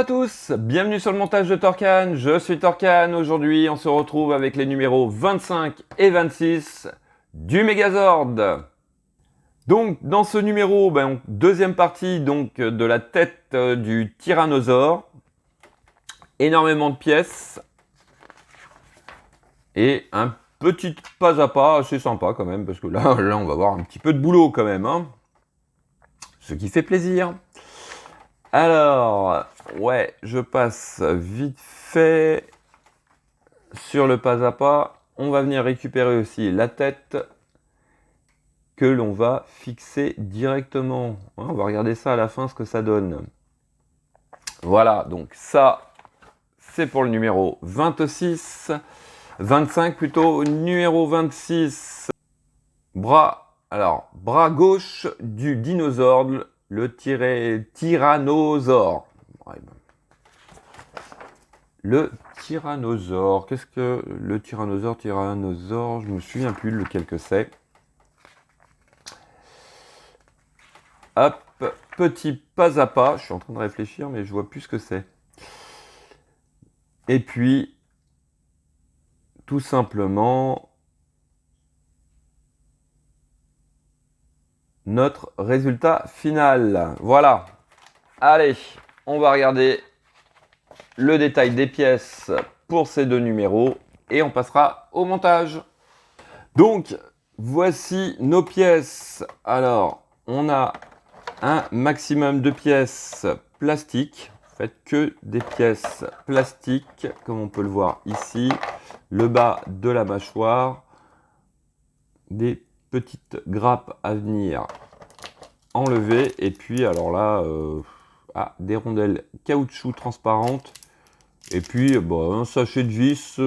à tous, bienvenue sur le montage de Torcan, je suis Torcan. Aujourd'hui on se retrouve avec les numéros 25 et 26 du Megazord. Donc dans ce numéro, deuxième partie donc, de la tête du Tyrannosaure, énormément de pièces et un petit pas à pas assez sympa quand même, parce que là on va voir un petit peu de boulot quand même, hein, ce qui fait plaisir. Alors, ouais, je passe vite fait sur le pas à pas. On va venir récupérer aussi la tête que l'on va fixer directement. On va regarder ça à la fin, ce que ça donne. Voilà, donc ça, c'est pour le numéro 26. 25 plutôt, numéro 26. Bras gauche du dinosaure, le tyrannosaure. Le tyrannosaure, qu'est-ce que le tyrannosaure, je me souviens plus lequel que c'est. Hop, petit pas à pas, je suis en train de réfléchir mais je vois plus ce que c'est. Et puis, tout simplement, notre résultat final. Voilà. Allez, on va regarder le détail des pièces pour ces deux numéros et on passera au montage. Donc, voici nos pièces. Alors, on a un maximum de pièces plastiques. Faites que des pièces plastiques, comme on peut le voir ici. Le bas de la mâchoire. Des petites grappes à venir enlever. Et puis, alors là, des rondelles caoutchouc transparentes. Et puis, un sachet de vis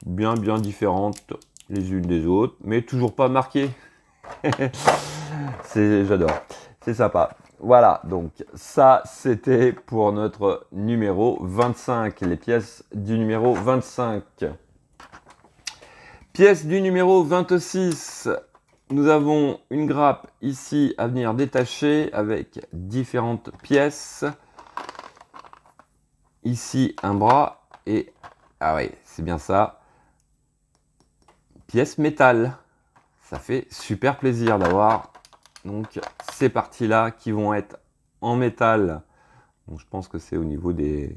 bien différentes les unes des autres, mais toujours pas marquées. J'adore, c'est sympa. Voilà, donc ça c'était pour notre numéro 25, les pièces du numéro 25. Pièce du numéro 26, nous avons une grappe ici à venir détacher avec différentes pièces. Ici un bras et, ah oui, c'est bien ça, pièce métal. Ça fait super plaisir d'avoir donc ces parties-là qui vont être en métal. Donc, je pense que c'est au niveau de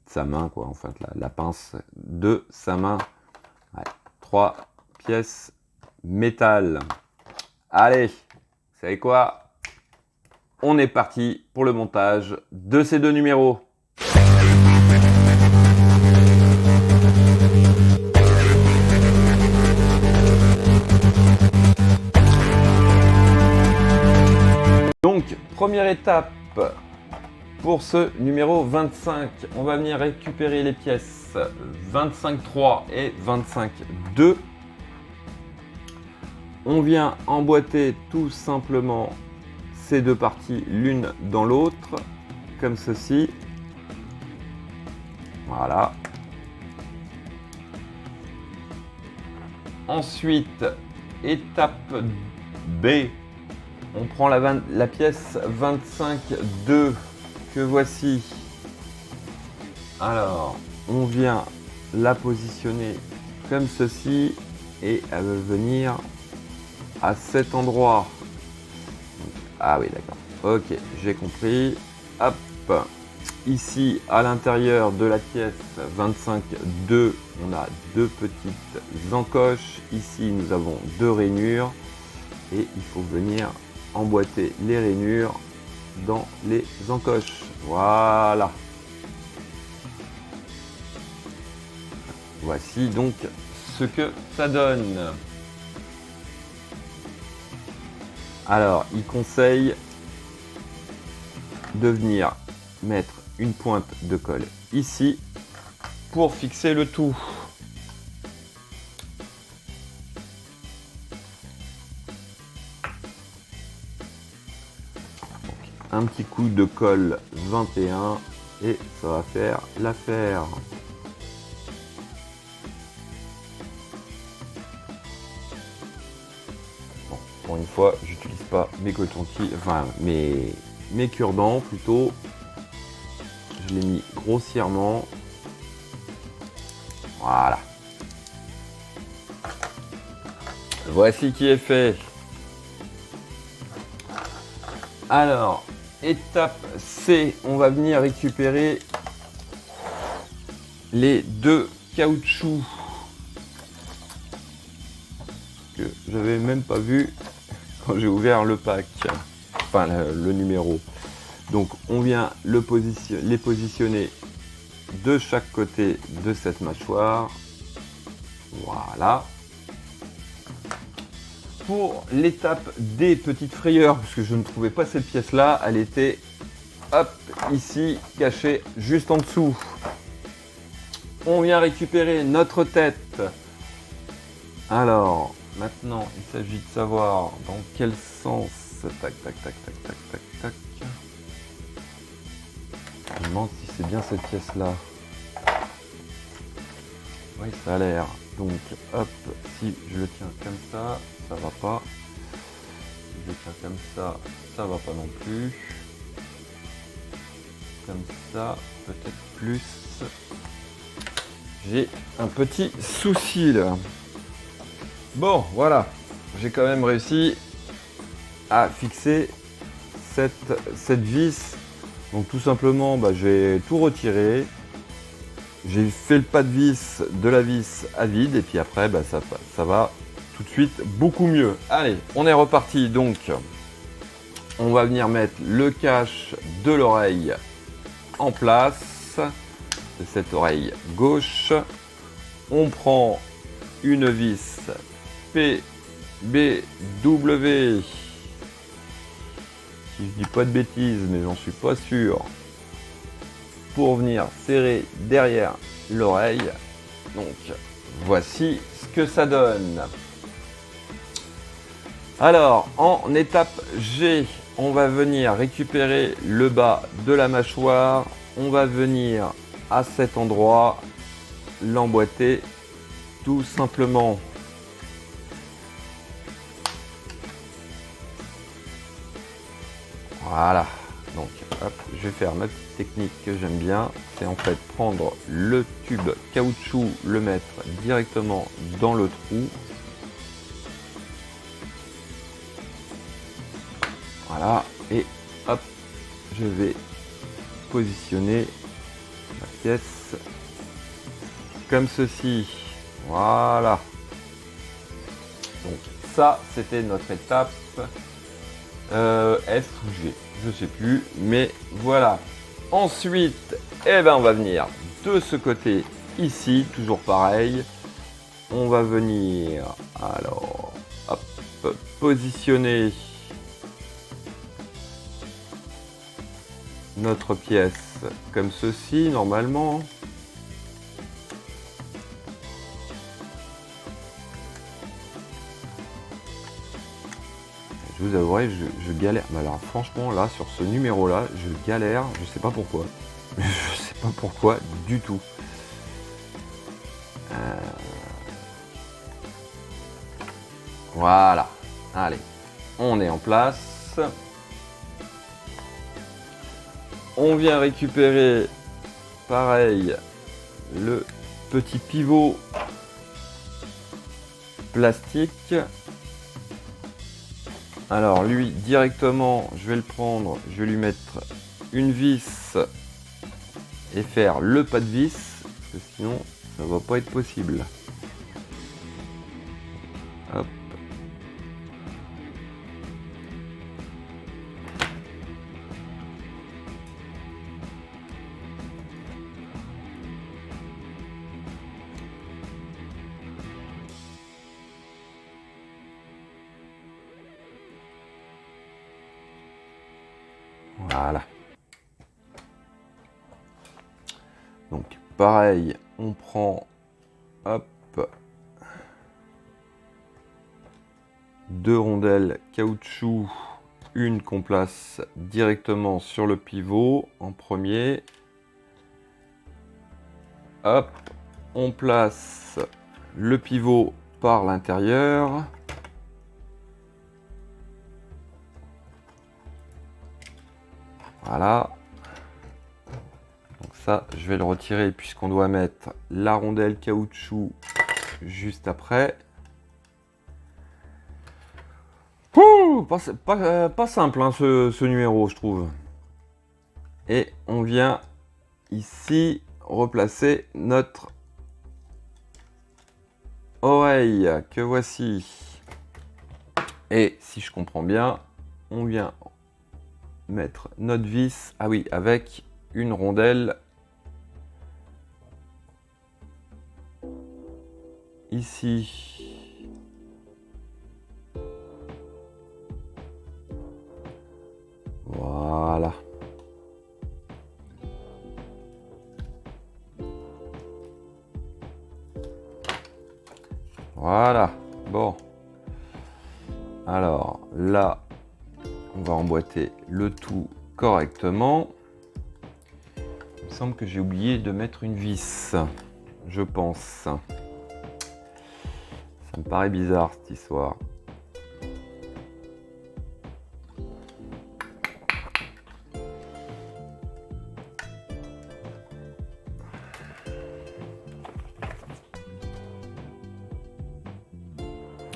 sa main, quoi, en fait, la pince de sa main. Ouais, 3 pièces métal. Allez, vous savez quoi? On est parti pour le montage de ces deux numéros. Donc, première étape pour ce numéro 25, on va venir récupérer les pièces 25.3 et 25.2. On vient emboîter tout simplement ces deux parties l'une dans l'autre, comme ceci. Voilà. Ensuite, étape B. On prend la pièce 25.2 que voici. Alors, on vient la positionner comme ceci et elle va venir à cet endroit. Ah oui, d'accord. Ok, j'ai compris. Hop. Ici, à l'intérieur de la pièce 25.2, on a deux petites encoches. Ici, nous avons deux rainures et il faut venir emboîter les rainures dans les encoches. Voilà. Voici donc ce que ça donne. Alors, il conseille de venir mettre une pointe de colle ici pour fixer le tout. Un petit coup de colle 21 et ça va faire l'affaire. Bon, pour une fois, j'utilise pas mes cotons-tiges, enfin mes cure-dents plutôt. je l'ai mis grossièrement. Voilà. Voici qui est fait. Alors, étape C, on va venir récupérer les 2 caoutchoucs que j'avais même pas vu quand j'ai ouvert le pack, enfin le numéro. Donc on vient les positionner de chaque côté de cette mâchoire. Voilà. Pour l'étape des petites frayeurs, parce que je ne trouvais pas cette pièce là, elle était hop ici cachée juste en dessous. On vient récupérer notre tête. Alors maintenant il s'agit de savoir dans quel sens. Tac tac tac tac tac tac tac. Je me demande si c'est bien cette pièce là. Oui, ça a l'air. Donc hop, si je le tiens comme ça va pas. Si je le tiens comme ça va pas non plus. Comme ça, peut-être plus. J'ai un petit souci là. Bon, voilà. J'ai quand même réussi à fixer cette vis. Donc tout simplement, j'ai tout retiré. J'ai fait le pas de vis de la vis à vide et puis après ça va tout de suite beaucoup mieux. Allez, on est reparti. Donc on va venir mettre le cache de l'oreille en place. C'est cette oreille gauche. On prend une vis PBW. Si je dis pas de bêtises, mais j'en suis pas sûr. Pour venir serrer derrière l'oreille. Donc voici ce que ça donne. Alors en étape G, on va venir récupérer le bas de la mâchoire. On va venir à cet endroit l'emboîter tout simplement. Voilà. Donc hop, je vais faire ma petite technique que j'aime bien, c'est en fait prendre le tube caoutchouc, le mettre directement dans le trou. Voilà, et hop, je vais positionner la pièce comme ceci. Voilà. Donc ça, c'était notre étape F ou G, je sais plus, mais voilà. Ensuite, on va venir de ce côté ici, toujours pareil. On va venir, alors, hop, positionner notre pièce comme ceci, normalement. Je vous avouerai, je galère. Mais alors franchement, là, sur ce numéro-là, je galère. Je sais pas pourquoi. Je sais pas pourquoi du tout. Voilà. Allez, on est en place. On vient récupérer, pareil, le petit pivot plastique. Alors lui directement je vais le prendre, je vais lui mettre une vis et faire le pas de vis, parce que sinon ça va pas être possible. Hop. Voilà. Donc pareil, on prend hop 2 rondelles caoutchouc, une qu'on place directement sur le pivot en premier. Hop, on place le pivot par l'intérieur. Voilà. Donc Ça, je vais le retirer puisqu'on doit mettre la rondelle caoutchouc juste après. Ouh, pas simple hein, ce numéro, je trouve. Et on vient ici replacer notre oreille que voici. Et si je comprends bien, on vient mettre notre vis, ah oui, avec une rondelle ici. Voilà. Voilà. Bon. Alors là, on va emboîter le tout correctement. Il me semble que j'ai oublié de mettre une vis, je pense. Ça me paraît bizarre cette histoire.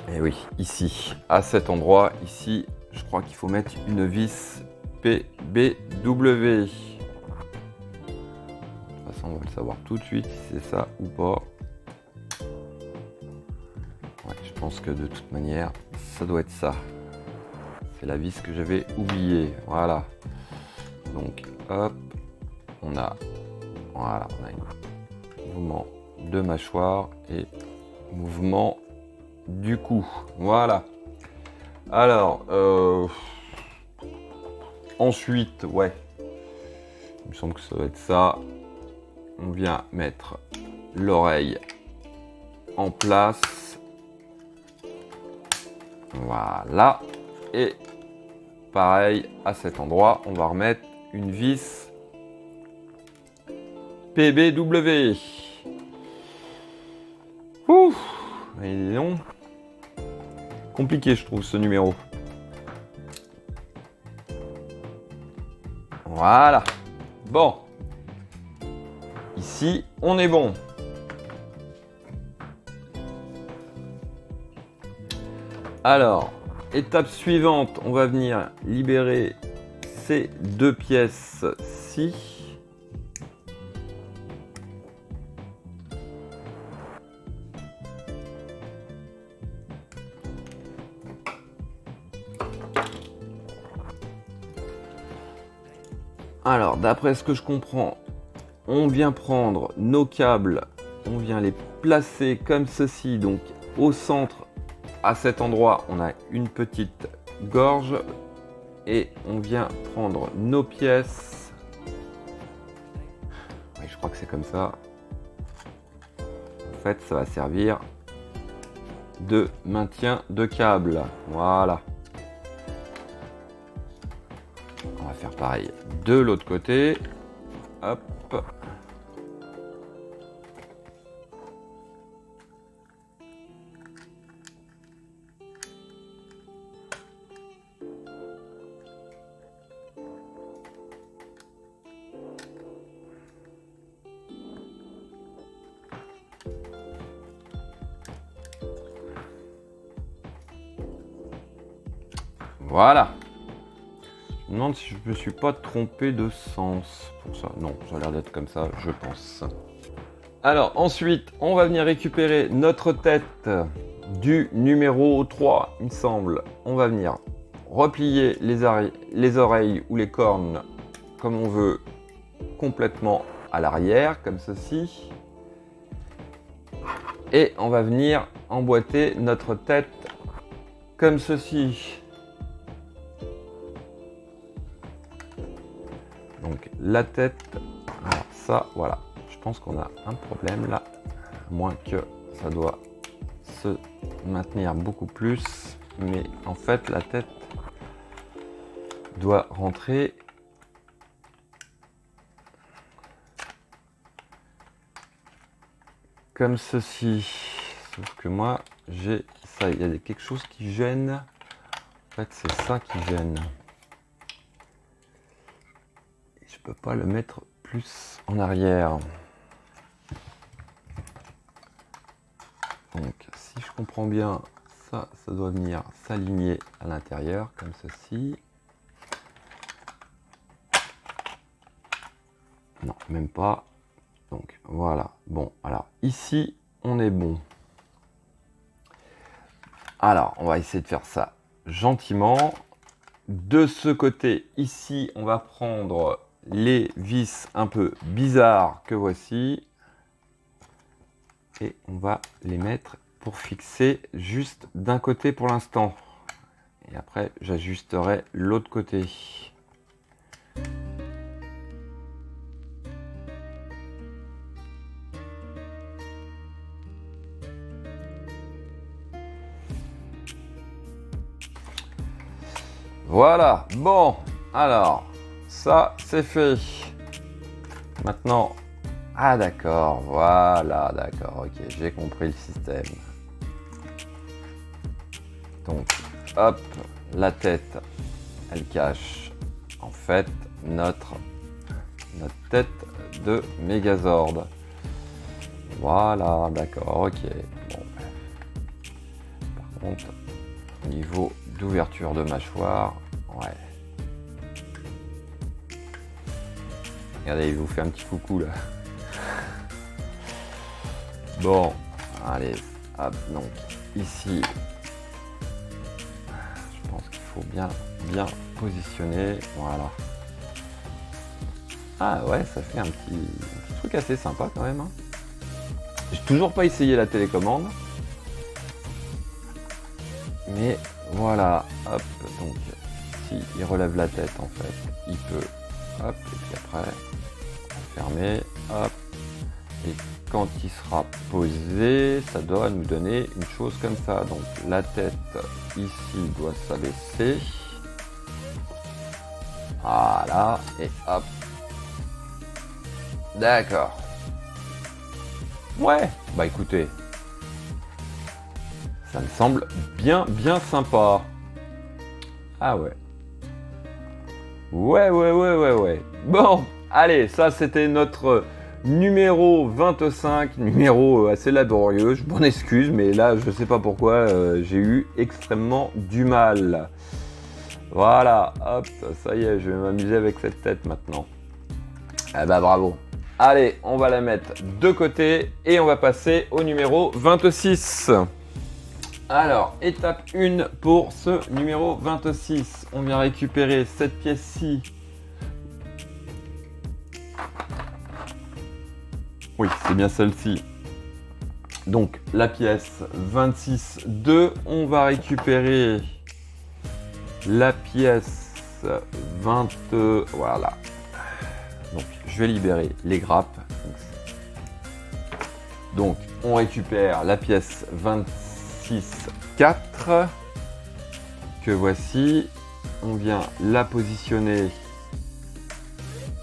Et oui, ici, à cet endroit, ici, je crois qu'il faut mettre une vis PBW. De toute façon, on va le savoir tout de suite si c'est ça ou pas. Ouais, je pense que de toute manière, ça doit être ça. C'est la vis que j'avais oubliée. Voilà. Donc, hop, on a un mouvement de mâchoire et mouvement du cou. Voilà. Alors, ensuite, ouais, il me semble que ça va être ça. On vient mettre l'oreille en place. Voilà. Et pareil, à cet endroit, on va remettre une vis PBW. Ouf, il est long. Compliqué, je trouve, ce numéro. Voilà. Bon. Ici, on est bon. Alors, étape suivante, on va venir libérer ces deux pièces-ci. Alors, d'après ce que je comprends, on vient prendre nos câbles, on vient les placer comme ceci, donc au centre, à cet endroit, on a une petite gorge et on vient prendre nos pièces. Oui, je crois que c'est comme ça. En fait, ça va servir de maintien de câble. Voilà. On va faire pareil de l'autre côté. Hop. Voilà. Je me demande si je me suis pas trompé de sens pour ça. Non, ça a l'air d'être comme ça, je pense. Alors ensuite, on va venir récupérer notre tête du numéro 3, il me semble. On va venir replier les oreilles ou les cornes comme on veut, complètement à l'arrière, comme ceci. Et on va venir emboîter notre tête comme ceci. Donc la tête, alors ça, voilà. Je pense qu'on a un problème là, à moins que ça doit se maintenir beaucoup plus. Mais en fait, la tête doit rentrer comme ceci. Sauf que moi, j'ai ça. Il y a quelque chose qui gêne. En fait, c'est ça qui gêne. Je peux pas le mettre plus en arrière. Donc, si je comprends bien, ça doit venir s'aligner à l'intérieur, comme ceci. Non, même pas. Donc, voilà. Bon, alors, ici, on est bon. Alors, on va essayer de faire ça gentiment. De ce côté, ici, on va prendre les vis un peu bizarres que voici. Et on va les mettre pour fixer juste d'un côté pour l'instant. Et après, j'ajusterai l'autre côté. Voilà, bon, alors, ça c'est fait. Maintenant, ah d'accord, voilà, d'accord, ok, j'ai compris le système. Donc, hop, la tête, elle cache en fait notre tête de Megazord. Voilà, d'accord, ok. Bon. Par contre, au niveau d'ouverture de mâchoire, ouais. Regardez, il vous fait un petit coucou là. Bon, allez, hop, donc ici, je pense qu'il faut bien positionner, voilà. Ah ouais, ça fait un petit truc assez sympa quand même. Hein. J'ai toujours pas essayé la télécommande. Mais voilà, hop, donc si il relève la tête en fait, il peut, hop, et puis après, fermer, hop, et quand il sera posé, ça doit nous donner une chose comme ça. Donc la tête ici doit s'abaisser. Voilà, et hop. D'accord. Ouais, bah écoutez, ça me semble bien sympa. Ah ouais. Ouais. Bon, allez, ça c'était notre numéro 25, numéro assez laborieux, je m'en excuse, mais là je sais pas pourquoi j'ai eu extrêmement du mal. Voilà, hop, ça y est, je vais m'amuser avec cette tête maintenant. Eh bah bravo. Allez, on va la mettre de côté et on va passer au numéro 26. Alors, étape 1 pour ce numéro 26. On vient récupérer cette pièce-ci. Oui, c'est bien celle-ci. Donc, la pièce 26-2. On va récupérer la pièce 20. Voilà. Donc, je vais libérer les grappes. Donc, on récupère la pièce 26-4 que voici. On vient la positionner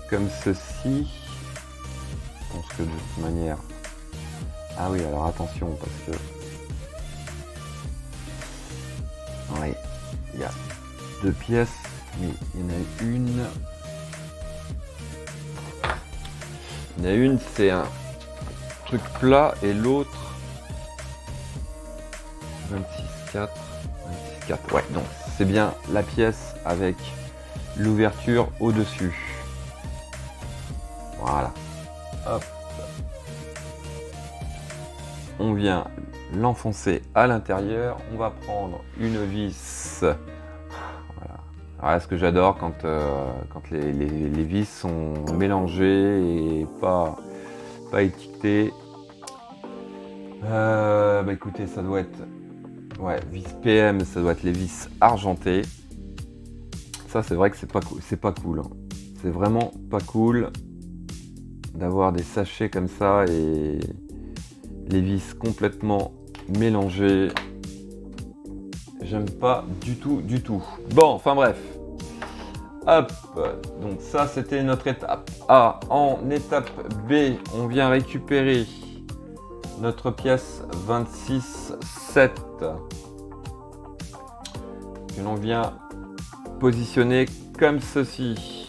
comme ceci. Je pense que de toute manière... Ah oui, alors attention, parce que... Oui, il y a deux pièces, mais il y en a une... Il y en a une, c'est un truc plat, et l'autre... 26-4, 26-4, ouais, donc c'est bien la pièce avec l'ouverture au-dessus. Voilà. Hop. On vient l'enfoncer à l'intérieur. On va prendre une vis. Voilà. Alors là, ce que j'adore quand les vis sont mélangées et pas étiquetées. Bah écoutez, ça doit être vis PM, ça doit être les vis argentées. Ça, c'est vrai que c'est pas cool. Hein. C'est vraiment pas cool d'avoir des sachets comme ça et les vis complètement mélangées. J'aime pas du tout. Bon, enfin bref. Hop, donc ça c'était notre étape A. En étape B, on vient récupérer notre pièce 26-7 que l'on vient positionner comme ceci.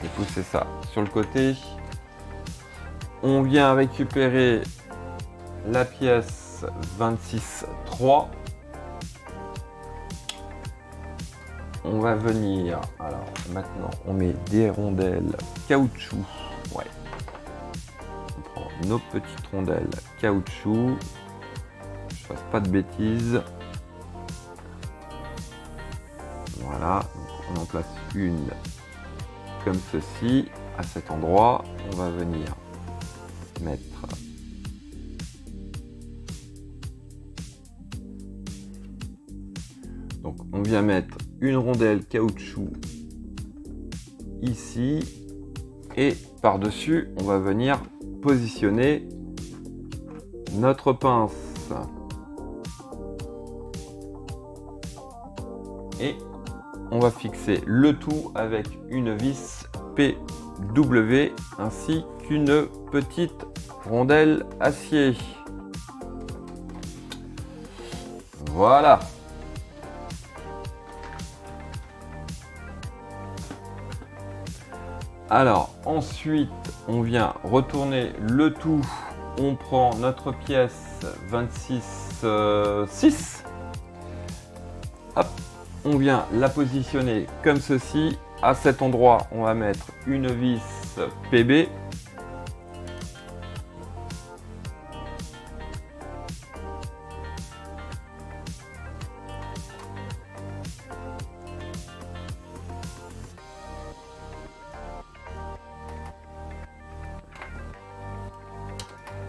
vais pousser ça sur le côté. On vient récupérer la pièce 26,3. On va venir, alors maintenant on met des rondelles caoutchouc. Ouais. On prend nos petites rondelles caoutchouc. Je fasse pas de bêtises. Voilà, donc on en place une comme ceci. À cet endroit, on va venir mettre donc on vient mettre une rondelle caoutchouc ici et par-dessus on va venir positionner notre pince et on va fixer le tout avec une vis PW ainsi qu'une petite rondelle acier. Voilà. Alors ensuite on vient retourner le tout, on prend notre pièce 26,6, hop, on vient la positionner comme ceci. À cet endroit on va mettre une vis PB.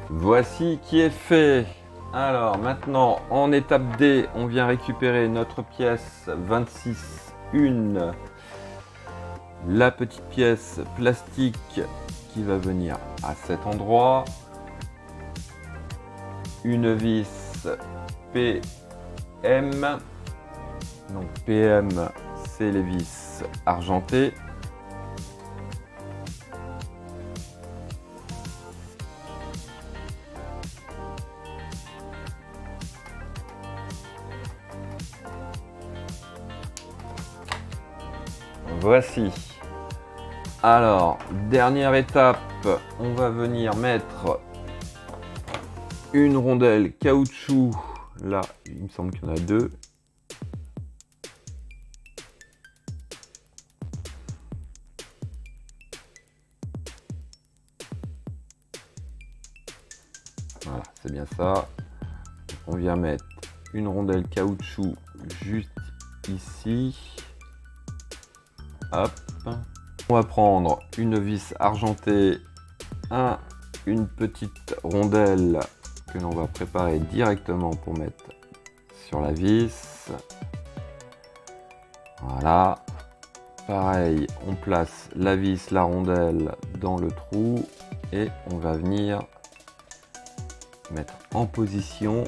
Voici qui est fait. Alors maintenant en étape D, on vient récupérer notre pièce 26,1, la petite pièce plastique qui va venir à cet endroit, une vis PM, donc PM c'est les vis argentées. Voici. Alors, dernière étape, on va venir mettre une rondelle caoutchouc. Là, il me semble qu'il y en a deux. Voilà, c'est bien ça. On vient mettre une rondelle caoutchouc juste ici. Hop. On va prendre une vis argentée, une petite rondelle que l'on va préparer directement pour mettre sur la vis. Voilà. Pareil, on place la vis, la rondelle dans le trou et on va venir mettre en position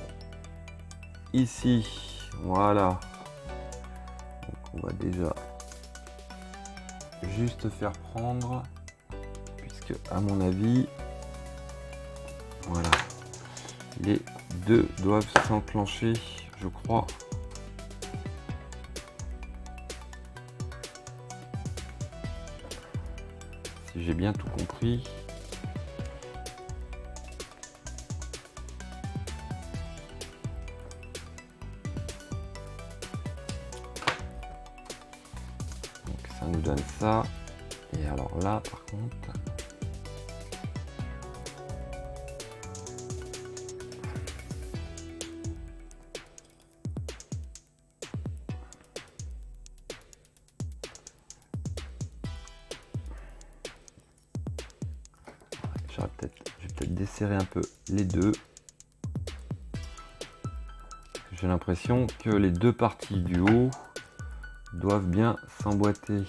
ici. Voilà. Donc on va déjà juste faire prendre, puisque à mon avis, voilà, les deux doivent s'enclencher, je crois. Si j'ai bien tout compris. Ça nous donne ça. Et alors là, par contre, je vais peut-être desserrer un peu les deux. J'ai l'impression que les deux parties du haut doivent bien s'emboîter.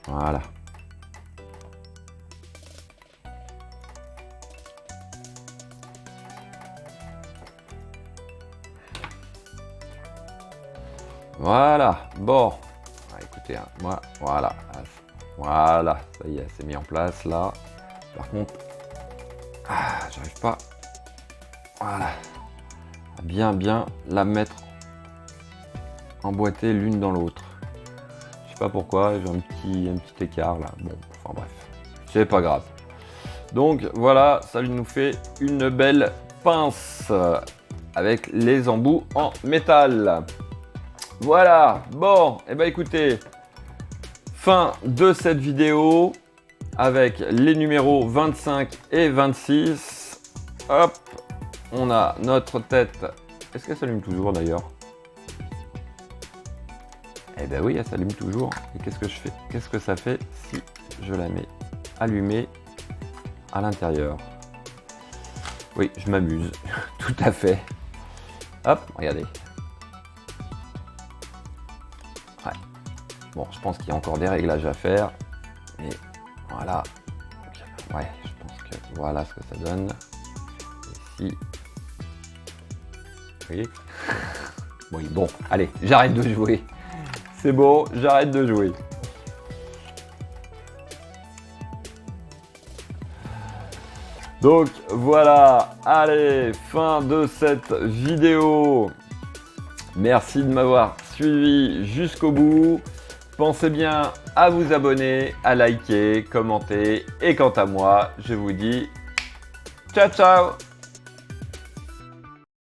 Voilà. Voilà, bon, écoutez, moi, voilà, Voilà, ça y est, c'est mis en place là. Par contre, j'arrive pas, voilà, à bien la mettre emboîtée l'une dans l'autre. Je sais pas pourquoi, j'ai un petit écart là. Bon, enfin bref, c'est pas grave. Donc voilà, ça nous fait une belle pince avec les embouts en métal. Voilà, bon, et bah écoutez, fin de cette vidéo avec les numéros 25 et 26. Hop, on a notre tête. Est-ce qu'elle s'allume toujours d'ailleurs? Eh ben oui, elle s'allume toujours. Et qu'est-ce que je fais? Qu'est-ce que ça fait si je la mets allumée à l'intérieur? Oui, je m'amuse, tout à fait. Hop, regardez. Ouais. Bon, je pense qu'il y a encore des réglages à faire. Mais voilà. Donc, ouais, je pense que voilà ce que ça donne. Ici. Vous voyez? Oui, bon, allez, j'arrête de jouer. C'est bon, j'arrête de jouer. Donc voilà, allez, fin de cette vidéo. Merci de m'avoir suivi jusqu'au bout. Pensez bien à vous abonner, à liker, commenter. Et quant à moi, je vous dis ciao ciao.